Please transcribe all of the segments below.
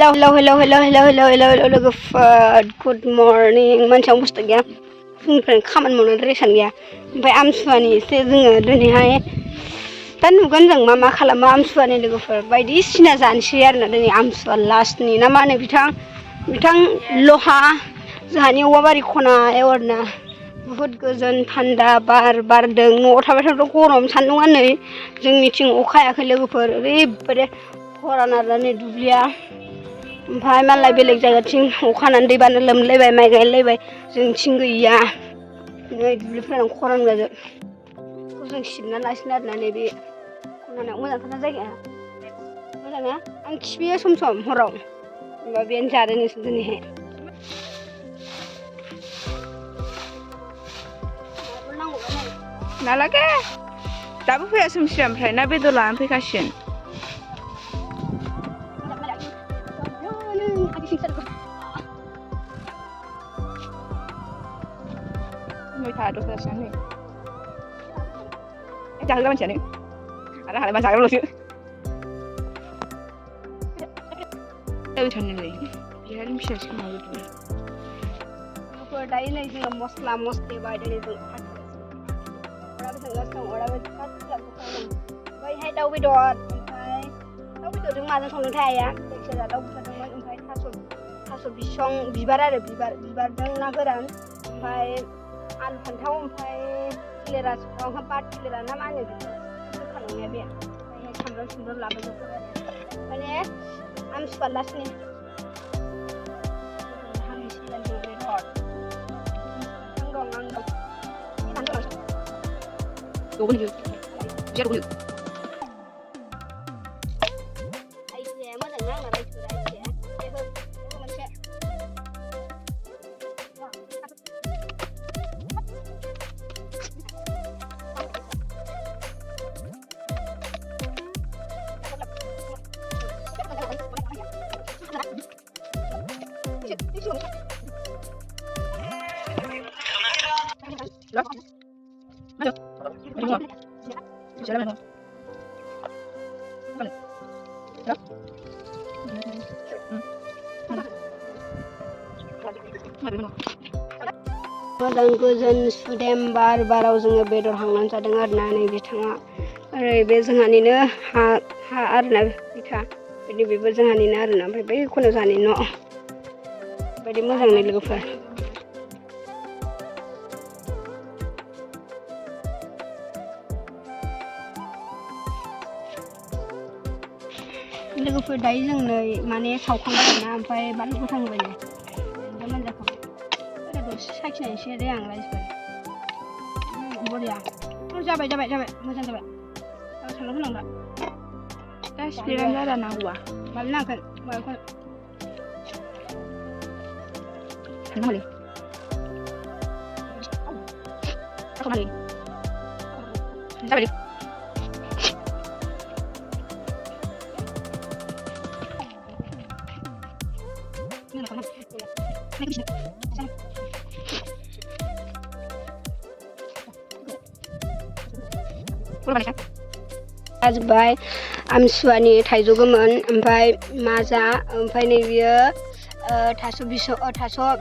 Hello लोगोफोर good morning मानसियाव बुस्थु गैया फुंनिफ्रायनो खामानि मावनो रेसन गैया ओमफ्राय आमसुवानि एसे जोङो दिनैहाय दा नुगोन जों मा खालामो आमसुवानि लोगोफोर बायदिसिना जानोसै आरोना दिनै आमसुवा लास्टनि ना मा होनो बिथां लहा जोंहानि औवाबारि खनायाव आरोना बुहुद गोजोन थान्दा बार बारदों न'आव थाबाय थाबाथ' गरम सान्दुङा नै जोंनिथिं अखा हायाखै लोगोफोर ओरैबायदि खरान आरोना नै दुब्लिया ओमफ्राय मालाय बेलेग जायगाथिं अखा हानानै दैबाना लोमलायबाय माइ गायलायबाय जोंथिं गैया नै दुब्लिफोरानो खरान गोजा बेखौ जों सिबना लासिनो आरोना नैबे खनायाव मोजांथारना जायगाया मोजाङा आं खिफैयो सम हराव होमबा बेनो जादों नोंसोर दिनैहाय नालागे दाबो फैया सोमसिया ओमफ्राय ना बेदर लानानै फैखासिगोन मैथा दख'रासिनानै जाहोग्रा मानसियानो आरो हालाय मा जाग्राल'सो थांनोलै बिराद फिसासो माबाफोर दायो नै जोङो मस्ला मस्लि बायदों जों बैहाय दाउ बेदर ओमफ्राय दाउ बेदरजों माजों संनोथाय आइया जायखिजाया दाउ बुथारदोंमोन ओमफ्राय थास' बिसं बिबार आरो बिबारजों ना गोरान ओमफ्राय आलु फान्थाव ओमफ्राय थिलेरा ओमफ्राय बाथ थिलेरा ना मा होनो बेखौ गोखा नंनाया बे ओमफ्राय सामब्राम लाबोजोबो आरो माने आमसुवा लास्टनि मोजां गोजोन सुदेम बाराव जोङो बेदर हांनानै जादों आरोना नै बिथाङा ओरै बे जोंहानिनो हा आरोना बिथा बेबो जोंहानिनो आरोना ओमफ्राय बै खनायाव जोंहानि न' बायदि मोजां नै लोगोफोर दायो जों नै माने सावखांबाय आरोना ओमफ्राय बानलु गोथां होबाय नै ओमफ्राय मोनजाखांबाय साखिनायसै आरो आं राइसफोर बरिया जाबाय मोजां जाबाय साननो होनांला दा स्पिरानो जादा नांगौआ माबा नांगोन माबाखौ थांनांगौलै जाबाय जाजोब्बाय आमसुवानि थाइजौ गोमोन ओमफ्राय माजा ओमफ्राय नै बियो थास'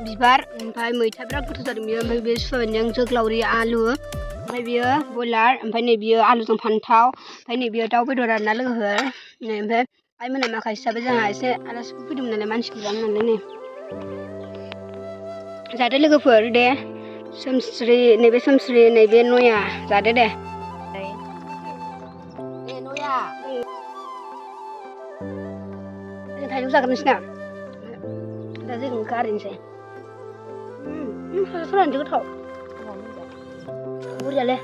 बिबार ओमफ्राय मैथा बिराद गोथाव जादों बियो ओमफ्राय बे सबाइजों जोगोलावरि आलु ओमफ्राय बियो बयलार ओमफ्राय नै बियो आलुजों फान्थाव ओमफ्राय नै बियो दाउ बेदर आरोना लोगोफोर नै ओमफ्राय आइमोना माखासे जाबाय जोंहा एसे आलासिफोर फैदोंमोन नालाय मानसिफोर जानो नालाय नै जादो लोगोफोर दे नैबे सोमस्रि नैबे नया जादो दे थाइजौ जागोन नोंसिना दा जों गारिनोसै थाइजौफोरानो गोथाव बुरजाले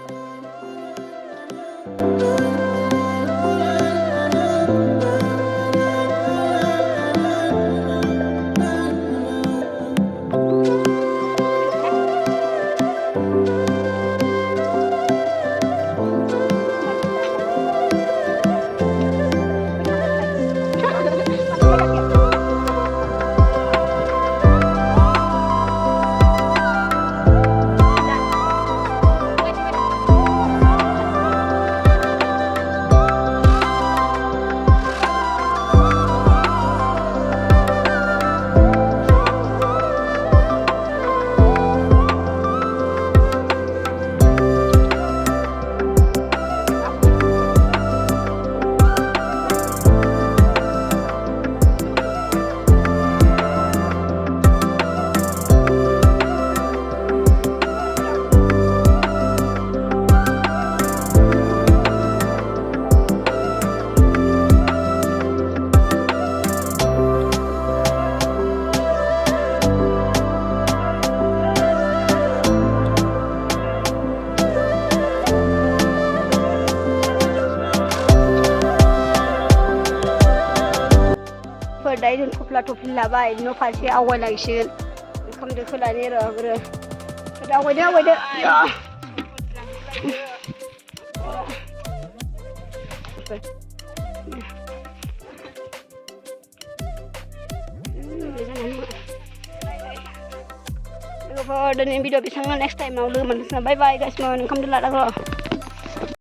लोगोफोर दायो जों थफ्ला थफ्लि लाबाय न' फारसे आवगायलांसिगोन ओंखाम दोखो लानि र' ब्रो आवगायदो लोगोफोर दिनै भिडिअ बेसेबां नेक्स्ट टाइमाव लोगो मोनफिनगोन बाय बाय गासिबो ओंखाम दोला